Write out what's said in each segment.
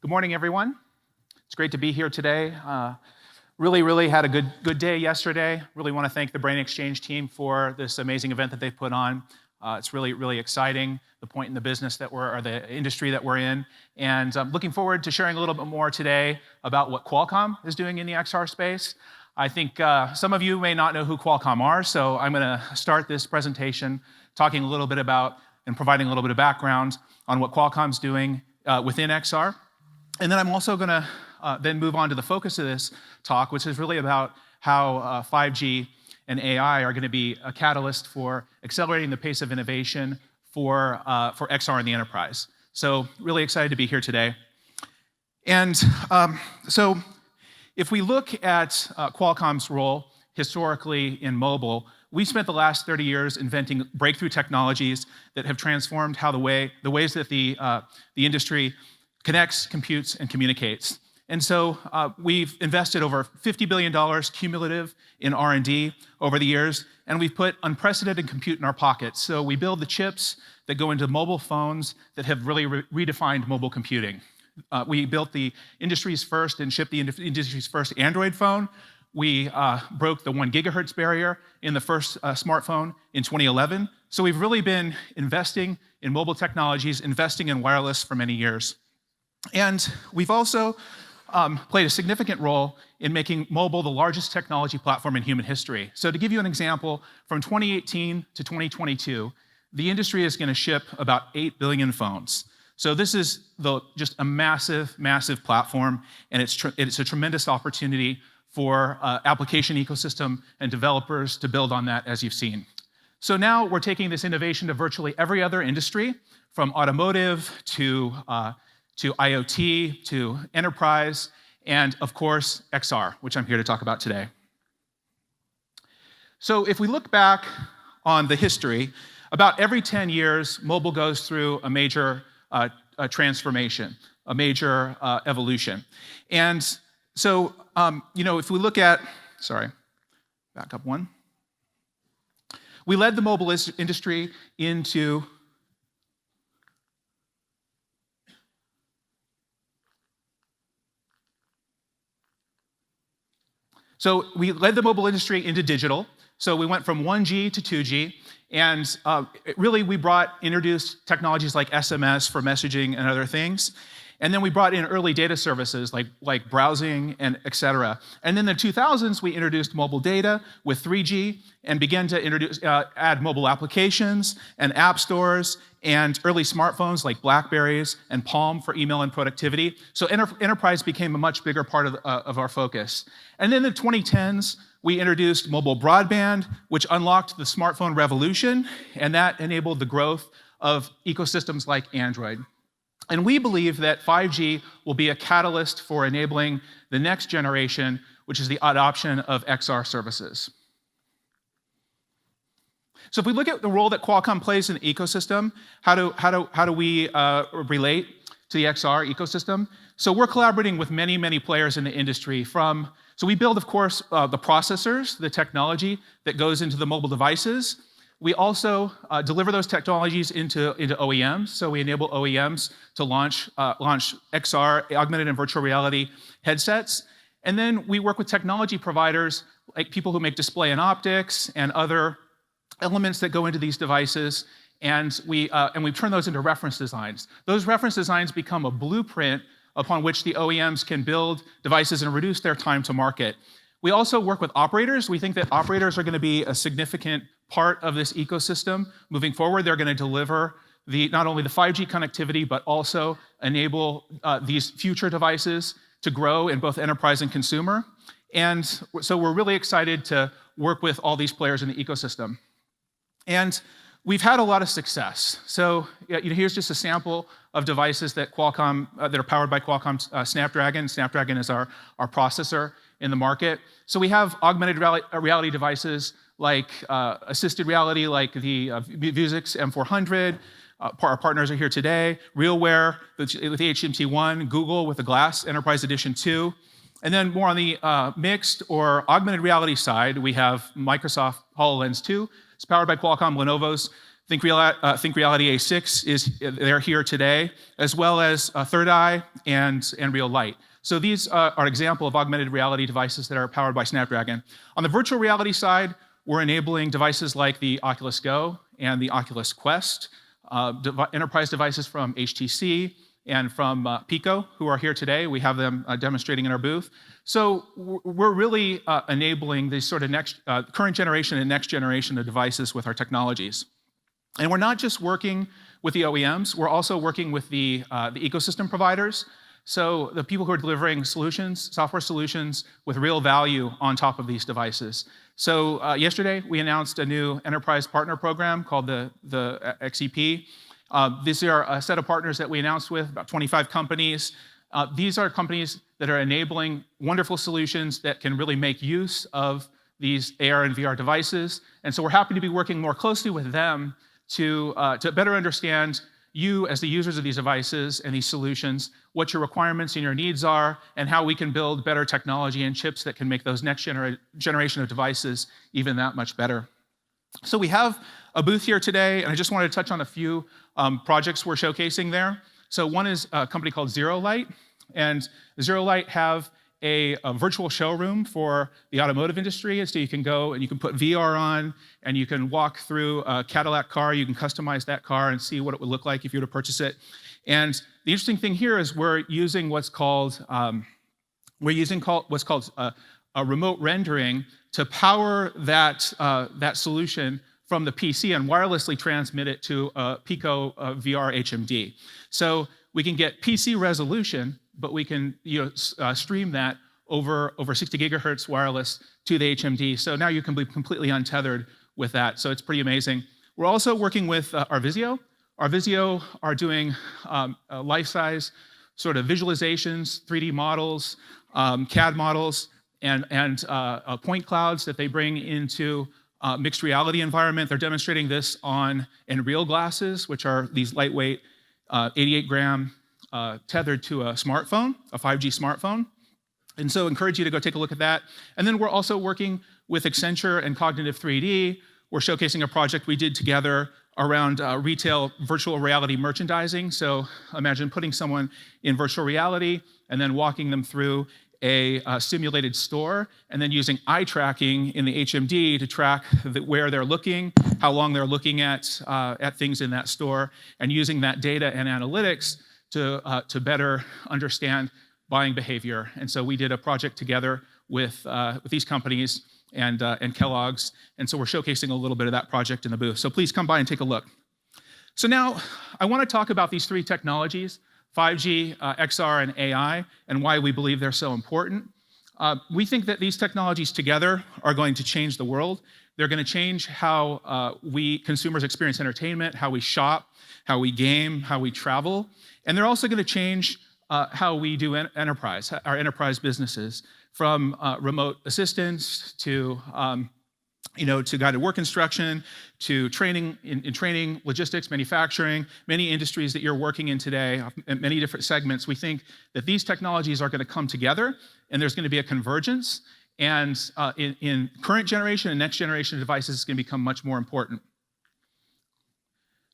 Good morning, everyone. It's great to be here today. Really had a good day yesterday. Really want to thank the Brain Exchange team for this amazing event that they put on. It's really exciting, the point in the business that or the industry that we're in. And I'm looking forward to sharing a little bit more today about what Qualcomm is doing in the XR space. I think some of you may not know who Qualcomm are, so I'm going to start this presentation talking a little bit about and providing a little bit of background on what Qualcomm's doing within XR. And then I'm also going to then move on to the focus of this talk, which is really about how 5G and AI are going to be a catalyst for accelerating the pace of innovation for XR in the enterprise. So really excited to be here today. And so if we look at Qualcomm's role historically in mobile, we spent the last 30 years inventing breakthrough technologies that have transformed how the ways that the industry connects, computes, and communicates. And so we've invested over $50 billion cumulative in R&D over the years, and we've put unprecedented compute in our pockets. So we build the chips that go into mobile phones that have really redefined mobile computing. We built the industry's first and shipped the industry's first Android phone. We broke the 1 gigahertz barrier in the first smartphone in 2011. So we've really been investing in mobile technologies, investing in wireless for many years. And we've also played a significant role in making mobile the largest technology platform in human history. So to give you an example, from 2018 to 2022, the industry is going to ship about 8 billion phones. So this is just a massive platform, and it's a tremendous opportunity for application ecosystem and developers to build on that, as you've seen. So now we're taking this innovation to virtually every other industry, from automotive to IoT, to enterprise, and of course, XR, which I'm here to talk about today. So if we look back on the history, about every 10 years, mobile goes through a major transformation, a major evolution. And so, if we look at, back up one. We led the mobile industry into digital. So we went from 1G to 2G, and really we introduced technologies like SMS for messaging and other things. And then we brought in early data services like browsing and et cetera. And then in the 2000s, we introduced mobile data with 3G and began to add mobile applications and app stores and early smartphones like BlackBerries and Palm for email and productivity. So enterprise became a much bigger part of our focus. And then in the 2010s, we introduced mobile broadband, which unlocked the smartphone revolution, and that enabled the growth of ecosystems like Android. And we believe that 5G will be a catalyst for enabling the next generation, which is the adoption of XR services. So if we look at the role that Qualcomm plays in the ecosystem, how do we relate to the XR ecosystem? So we're collaborating with many players in the industry. So we build, of course, the processors, the technology that goes into the mobile devices. We also deliver those technologies into OEMs. So we enable OEMs to launch XR, augmented and virtual reality headsets. And then we work with technology providers, like people who make display and optics and other elements that go into these devices, and we turn those into reference designs. Those reference designs become a blueprint upon which the OEMs can build devices and reduce their time to market. We also work with operators. We think that operators are going to be a significant part of this ecosystem moving forward. They're going to deliver not only the 5G connectivity, but also enable these future devices to grow in both enterprise and consumer. And so we're really excited to work with all these players in the ecosystem. And we've had a lot of success. So here's just a sample of devices that that are powered by Qualcomm's Snapdragon. Snapdragon is our processor in the market. So we have augmented reality devices like assisted reality, like the Vuzix M400. Our partners are here today. RealWear with the HMT1, Google with the Glass Enterprise Edition 2. And then more on the mixed or augmented reality side, we have Microsoft HoloLens 2. It's powered by Qualcomm, Lenovo's Think Reality A6 they're here today, as well as Third Eye and Real Light. So these are an example of augmented reality devices that are powered by Snapdragon. On the virtual reality side, we're enabling devices like the Oculus Go and the Oculus Quest, enterprise devices from HTC and from Pico, who are here today. We have them demonstrating in our booth. So we're really enabling these sort of current generation and next generation of devices with our technologies. And we're not just working with the OEMs, we're also working with the ecosystem providers. So the people who are delivering solutions, software solutions with real value on top of these devices. So yesterday, we announced a new enterprise partner program called the XEP. These are a set of partners that we announced with, about 25 companies. These are companies that are enabling wonderful solutions that can really make use of these AR and VR devices. And so we're happy to be working more closely with them to better understand you as the users of these devices and these solutions, what your requirements and your needs are, and how we can build better technology and chips that can make those next generation of devices even that much better. So we have a booth here today, and I just wanted to touch on a few projects we're showcasing there. So one is a company called Zero Light, and Zero Light have a virtual showroom for the automotive industry. So you can go and you can put VR on, and you can walk through a Cadillac car. You can customize that car and see what it would look like if you were to purchase it. And the interesting thing here is we're using what's called a remote rendering to power that solution from the PC and wirelessly transmit it to a Pico VR HMD. So we can get PC resolution, but we can stream that over 60 gigahertz wireless to the HMD. So now you can be completely untethered with that. So it's pretty amazing. We're also working with Arvisio. Arvisio are doing life-size sort of visualizations, 3D models, CAD models, and point clouds that they bring into mixed reality environment. They're demonstrating this in real glasses, which are these lightweight 88-gram tethered to a smartphone, a 5G smartphone. And so I encourage you to go take a look at that. And then we're also working with Accenture and Cognitive 3D. We're showcasing a project we did together around retail virtual reality merchandising. So imagine putting someone in virtual reality and then walking them through a simulated store, and then using eye tracking in the HMD to track where they're looking, how long they're looking at things in that store, and using that data and analytics to better understand buying behavior. And so we did a project together with these companies and Kellogg's, and so we're showcasing a little bit of that project in the booth. So please come by and take a look. So now I want to talk about these three technologies: 5G, XR, and AI, and why we believe they're so important. We think that these technologies together are going to change the world. They're going to change how we consumers experience entertainment, how we shop, how we game, how we travel. And they're also going to change how we do enterprise, our enterprise businesses, from remote assistance to guided work instruction, to training, in training, logistics, manufacturing, many industries that you're working in today, many different segments. We think that these technologies are going to come together, and there's going to be a convergence, and in current generation and next generation devices, it's going to become much more important.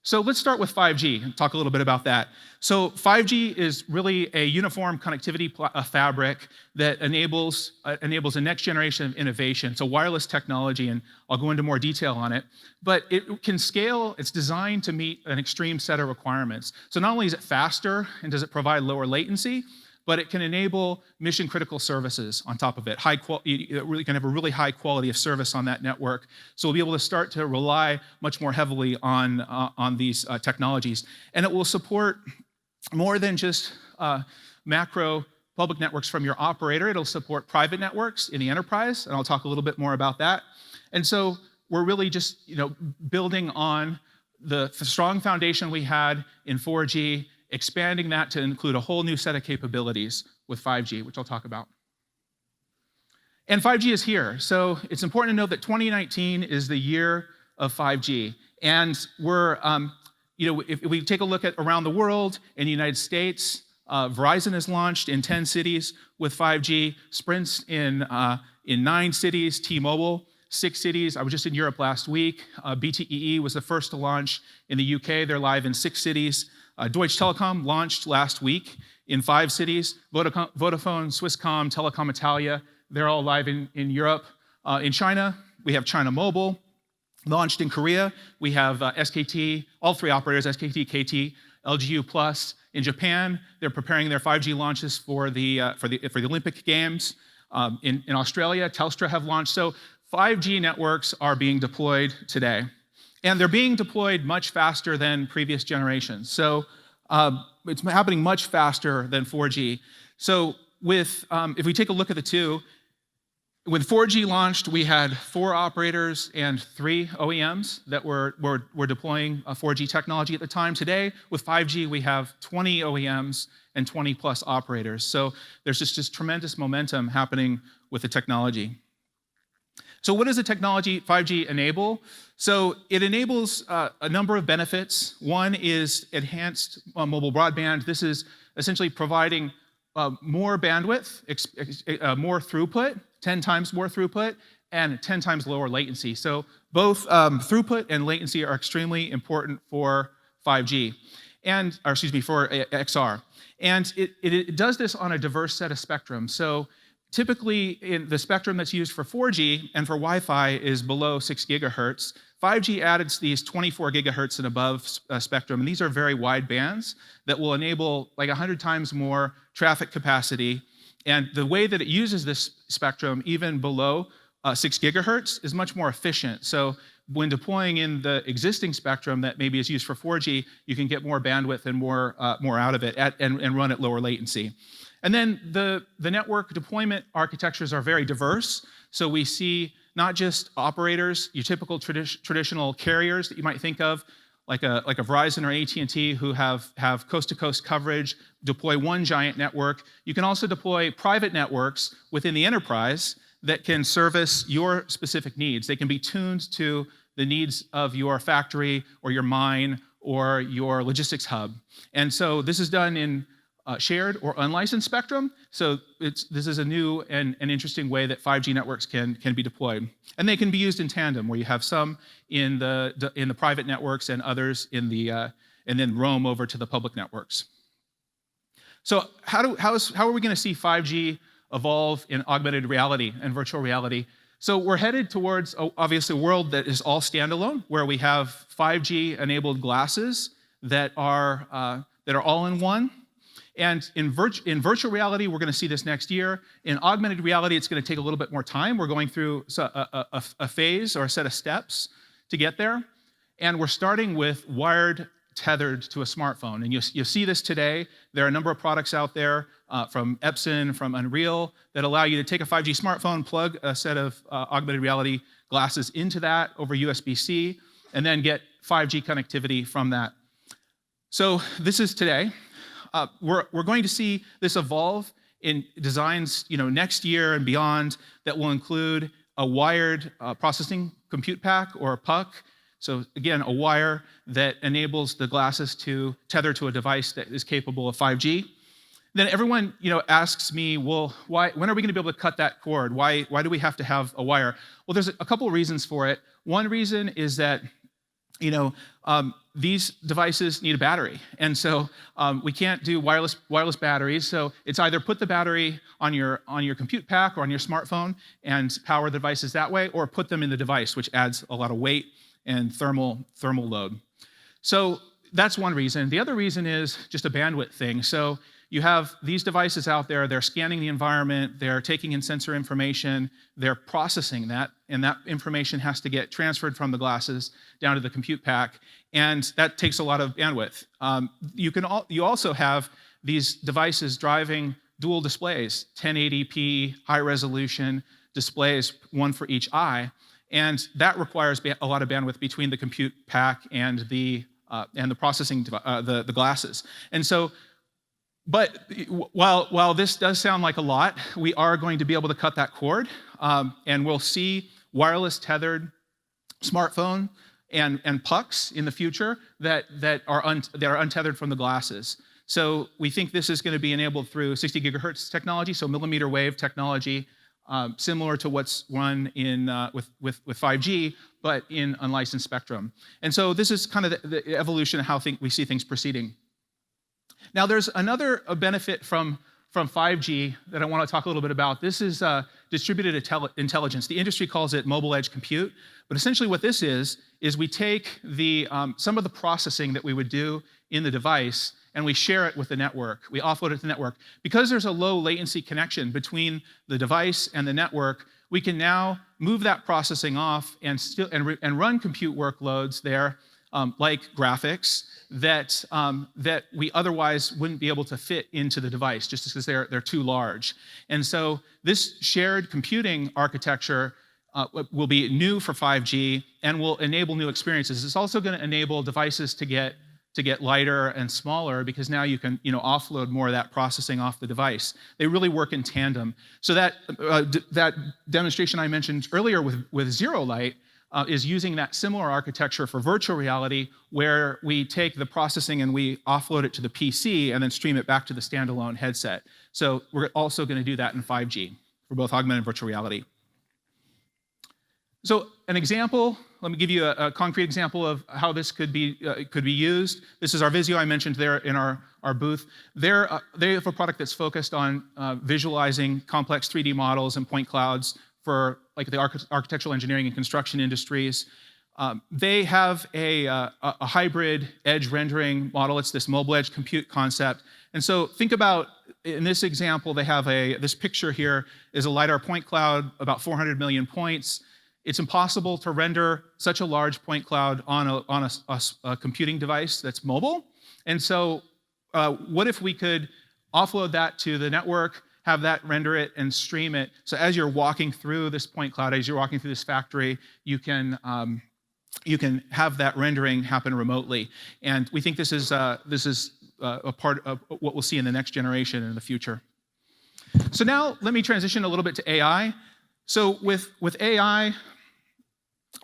So let's start with 5G and talk a little bit about that. So 5G is really a uniform connectivity fabric that enables a next generation of innovation. It's a wireless technology, and I'll go into more detail on it. But it can scale. It's designed to meet an extreme set of requirements. So not only is it faster and does it provide lower latency, but it can enable mission-critical services on top of it. You really can have a really high quality of service on that network. So we'll be able to start to rely much more heavily on these technologies. And it will support more than just macro public networks from your operator. It'll support private networks in the enterprise, and I'll talk a little bit more about that. And so we're really just building on the strong foundation we had in 4G, expanding that to include a whole new set of capabilities with 5G, which I'll talk about. And 5G is here. So it's important to note that 2019 is the year of 5G. And we're, if we take a look at around the world, in the United States, Verizon has launched in 10 cities with 5G, Sprint's in 9 cities, T-Mobile. 6 cities. I was just in Europe last week. BTEE was the first to launch in the UK. They're live in 6 cities. Deutsche Telekom launched last week in 5 cities. Vodafone, Swisscom, Telecom Italia, they're all live in Europe. In China, we have China Mobile. Launched in Korea, we have SKT, all 3 operators, SKT, KT, LGU Plus. In Japan, they're preparing their 5G launches for the Olympic Games. In Australia, Telstra have launched. So 5G networks are being deployed today. And they're being deployed much faster than previous generations. So it's happening much faster than 4G. So if we take a look at the two, when 4G launched, we had 4 operators and 3 OEMs that were deploying 4G technology at the time. Today, with 5G, we have 20 OEMs and 20 plus operators. So there's just this tremendous momentum happening with the technology. So what does the technology 5G enable? So it enables a number of benefits. One is enhanced mobile broadband. This is essentially providing more bandwidth, more throughput, 10 times more throughput, and 10 times lower latency. So both throughput and latency are extremely important for 5G, for XR. And it does this on a diverse set of spectrum. So typically, in the spectrum that's used for 4G and for Wi-Fi is below 6 gigahertz. 5G added these 24 gigahertz and above spectrum, and these are very wide bands that will enable like 100 times more traffic capacity. And the way that it uses this spectrum, even below 6 gigahertz, is much more efficient. So when deploying in the existing spectrum that maybe is used for 4G, you can get more bandwidth and more out of it and run at lower latency. And then the network deployment architectures are very diverse. So we see not just operators, your typical traditional carriers that you might think of, like a Verizon or AT&T, who have coast-to-coast coverage, deploy one giant network. You can also deploy private networks within the enterprise that can service your specific needs. They can be tuned to the needs of your factory or your mine or your logistics hub. And so this is done in shared or unlicensed spectrum. So this is a new and interesting way that 5G networks can be deployed. And they can be used in tandem, where you have some in the private networks and others in and then roam over to the public networks. So how are we going to see 5G evolve in augmented reality and virtual reality? So we're headed towards, obviously, a world that is all standalone, where we have 5G-enabled glasses that are all in one. And in virtual reality, we're going to see this next year. In augmented reality, it's going to take a little bit more time. We're going through a phase or a set of steps to get there. And we're starting with wired tethered to a smartphone. And you'll see this today. There are a number of products out there from Epson, from Unreal, that allow you to take a 5G smartphone, plug a set of augmented reality glasses into that over USB-C, and then get 5G connectivity from that. So this is today. We're going to see this evolve in designs, next year and beyond, that will include a wired processing compute pack, or a PUC. So again, a wire that enables the glasses to tether to a device that is capable of 5G. Then everyone, asks me, well, when are we going to be able to cut that cord? Why do we have to have a wire? Well, there's a couple of reasons for it. One reason is that these devices need a battery, and so we can't do wireless batteries. So it's either put the battery on your compute pack or on your smartphone and power the devices that way, or put them in the device, which adds a lot of weight and thermal load. So that's one reason. The other reason is just a bandwidth thing. So you have these devices out there, they're scanning the environment, they're taking in sensor information, they're processing that, and that information has to get transferred from the glasses down to the compute pack, and that takes a lot of bandwidth. You also have these devices driving dual displays, 1080p, high resolution displays, one for each eye, and that requires a lot of bandwidth between the compute pack and the processing the glasses. And so, but while this does sound like a lot, we are going to be able to cut that cord, and we'll see wireless tethered smartphone and pucks in the future that are untethered from the glasses. So we think this is going to be enabled through 60 gigahertz technology, so millimeter wave technology, similar to what's run in, with 5G, but in unlicensed spectrum. And so this is kind of the evolution of how we see things proceeding. Now, there's another benefit from 5G that I want to talk a little bit about. This is distributed intelligence. The industry calls it mobile edge compute. But essentially what this is we take some of the processing that we would do in the device and we share it with the network. We offload it to the network. Because there's a low latency connection between the device and the network, we can now move that processing off and run compute workloads there, like graphics, that we otherwise wouldn't be able to fit into the device just because they're too large. And so this shared computing architecture will be new for 5G and will enable new experiences. It's also going to enable devices to get lighter and smaller because now you can offload more of that processing off the device. They really work in tandem. So that demonstration I mentioned earlier with Zero Light is using that similar architecture for virtual reality, where we take the processing and we offload it to the PC and then stream it back to the standalone headset. So we're also going to do that in 5G for both augmented and virtual reality. So an example, let me give you a concrete example of how this could be used. This is our Visio I mentioned there in our booth. They have a product that's focused on visualizing complex 3D models and point clouds for like the architectural engineering and construction industries. They have a hybrid edge rendering model. It's this mobile edge compute concept. And so think about, in this example, they have this picture here is a LiDAR point cloud, about 400 million points. It's impossible to render such a large point cloud on a computing device that's mobile. And so what if we could offload that to the network, have that render it and stream it. So as you're walking through this point cloud, as you're walking through this factory, you can have that rendering happen remotely. And we think this is a part of what we'll see in the next generation in the future. So now let me transition a little bit to AI. So with AI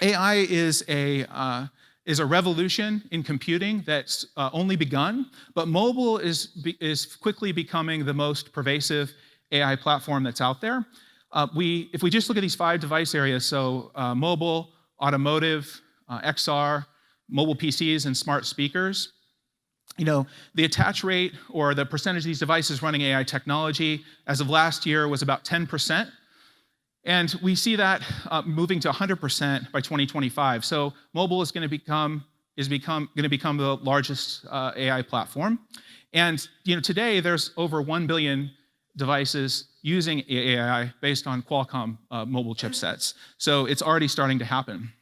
is a revolution in computing that's only begun, but mobile is quickly becoming the most pervasive AI platform that's out there. If we just look at these 5 device areas, so mobile, automotive, XR, mobile PCs, and smart speakers, the attach rate or the percentage of these devices running AI technology as of last year was about 10%. And we see that moving to 100% by 2025. So mobile is going to become the largest AI platform. And today there's over 1 billion devices using AI based on Qualcomm mobile chipsets. So it's already starting to happen.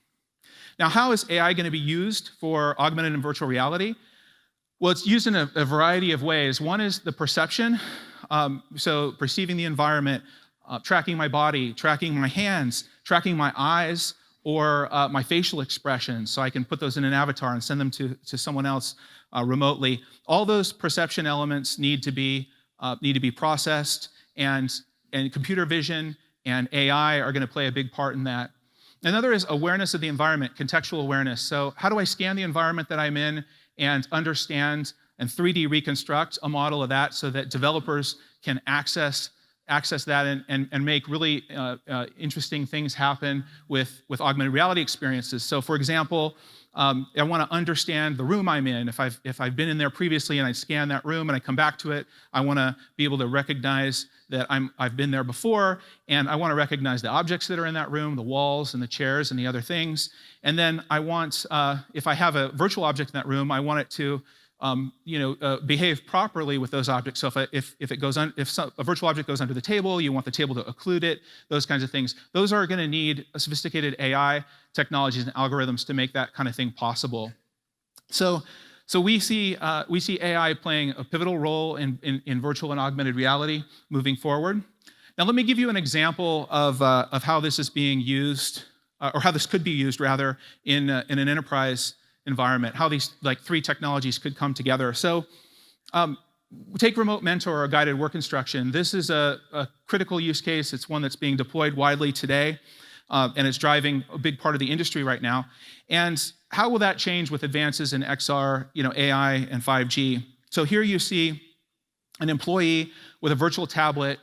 Now, how is AI going to be used for augmented and virtual reality? Well, it's used in a variety of ways. One is the perception, so perceiving the environment, tracking my body, tracking my hands, tracking my eyes, or my facial expressions, so I can put those in an avatar and send them to someone else remotely. All those perception elements need to be processed, and computer vision and AI are going to play a big part in that. Another is awareness of the environment, contextual awareness. So how do I scan the environment that I'm in and understand and 3D reconstruct a model of that so that developers can access that and make really interesting things happen with augmented reality experiences. So for example, I want to understand the room I'm in. If I've been in there previously and I scan that room and I come back to it, I want to be able to recognize that I've been there before, and I want to recognize the objects that are in that room, the walls and the chairs and the other things. And then I want, if I have a virtual object in that room, I want it to behave properly with those objects. So if a virtual object goes under the table, you want the table to occlude it, those kinds of things. Those are going to need sophisticated AI technologies and algorithms to make that kind of thing possible. So we see AI playing a pivotal role in virtual and augmented reality moving forward. Now let me give you an example of how this is being used, or how this could be used rather, in an enterprise environment, how these 3 technologies could come together. So take remote mentor or guided work instruction. This is a critical use case. It's one that's being deployed widely today, and it's driving a big part of the industry right now. And how will that change with advances in XR, AI, and 5G? So here you see an employee with a virtual tablet,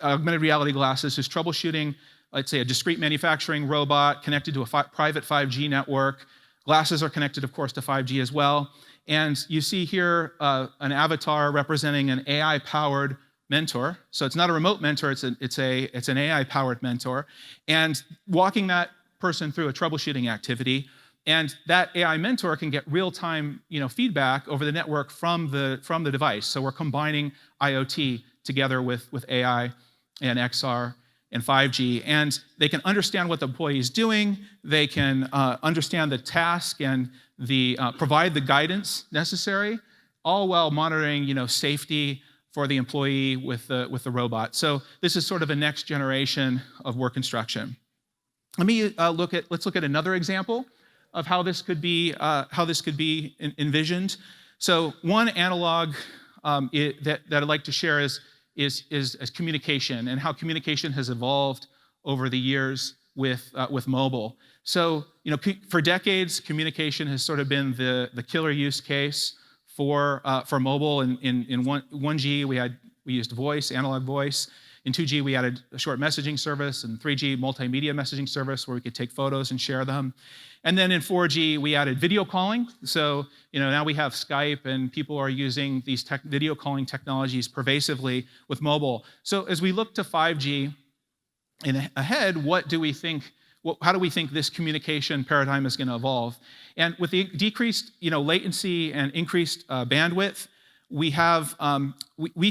augmented reality glasses, who's troubleshooting, let's say, a discrete manufacturing robot connected to a private 5G network. Glasses are connected, of course, to 5G as well. And you see here an avatar representing an AI-powered mentor. So it's not a remote mentor, it's an AI-powered mentor. And walking that person through a troubleshooting activity. And that AI mentor can get real-time feedback over the network from the device. So we're combining IoT together with AI and XR and 5G. And they can understand what the employee is doing. They can understand the task and provide the guidance necessary, all while monitoring safety for the employee with the robot. So this is sort of a next generation of work instruction. Let's look at another example of how this could be envisioned. So one analog that I'd like to share is communication, and how communication has evolved over the years with mobile. So for decades, communication has sort of been the killer use case for mobile. In 1G we used voice, analog voice. In 2G we added a short messaging service, and 3G multimedia messaging service where we could take photos and share them. And then in 4G, we added video calling. So now we have Skype, and people are using these video calling technologies pervasively with mobile. So as we look to 5G ahead, how do we think this communication paradigm is going to evolve? And with the decreased latency and increased bandwidth, we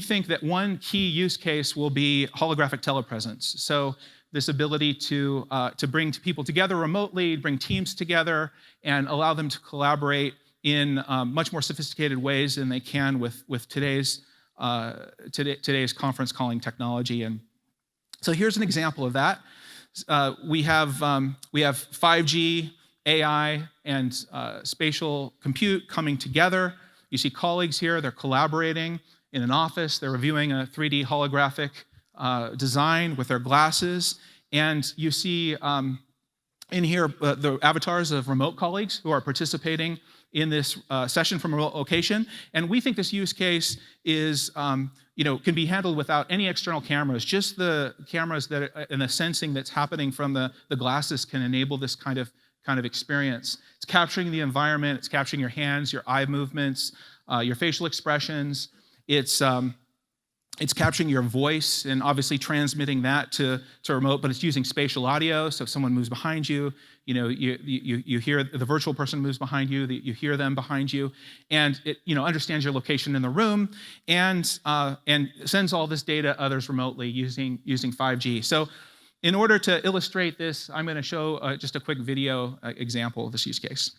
think that one key use case will be holographic telepresence. So this ability to bring people together remotely, bring teams together, and allow them to collaborate in much more sophisticated ways than they can with today's conference calling technology. And so here's an example of that. We have 5G, AI, and spatial compute coming together. You see colleagues here, they're collaborating in an office, they're reviewing a 3D holographic design with their glasses, and you see in here the avatars of remote colleagues who are participating in this session from a remote location. And we think this use case is, can be handled without any external cameras. Just the cameras and the sensing that's happening from the glasses can enable this kind of experience. It's capturing the environment. It's capturing your hands, your eye movements, your facial expressions. It's capturing your voice and obviously transmitting that to remote, but it's using spatial audio. So if someone moves behind you, you hear the virtual person moves behind you, you hear them behind you, and it understands your location in the room and sends all this data to others remotely using 5G. So in order to illustrate this, I'm going to show just a quick video example of this use case.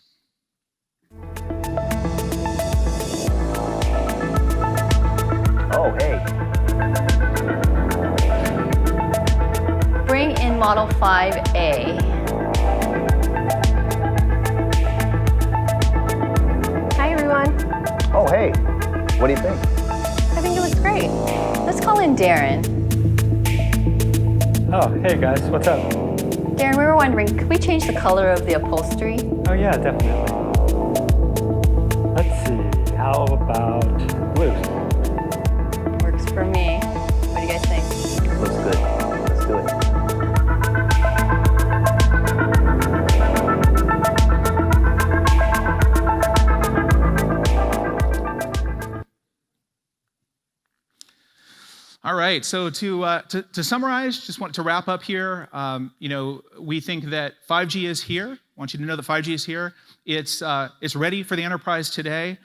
Oh, hey. Bring in Model 5A. Hi, everyone. Oh, hey. What do you think? I think it looks great. Let's call in Darren. Oh, hey guys, what's up? Darren, we were wondering, could we change the color of the upholstery? Oh yeah, definitely. Let's see, how about blue? Works for me. What do you guys think? Looks good. Let's do it. All right, so to summarize, just want to wrap up here. We think that 5G is here. I want you to know that 5G is here. It's ready for the enterprise today.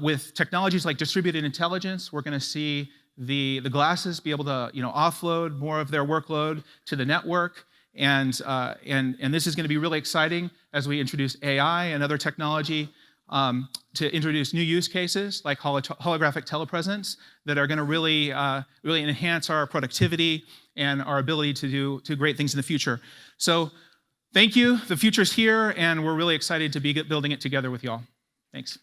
With technologies like distributed intelligence, we're going to see the glasses be able to offload more of their workload to the network, and this is going to be really exciting as we introduce AI and other technology to introduce new use cases like holographic telepresence that are going to really enhance our productivity and our ability to do great things in the future. So thank you. The future's here, and we're really excited to be building it together with y'all. Thanks.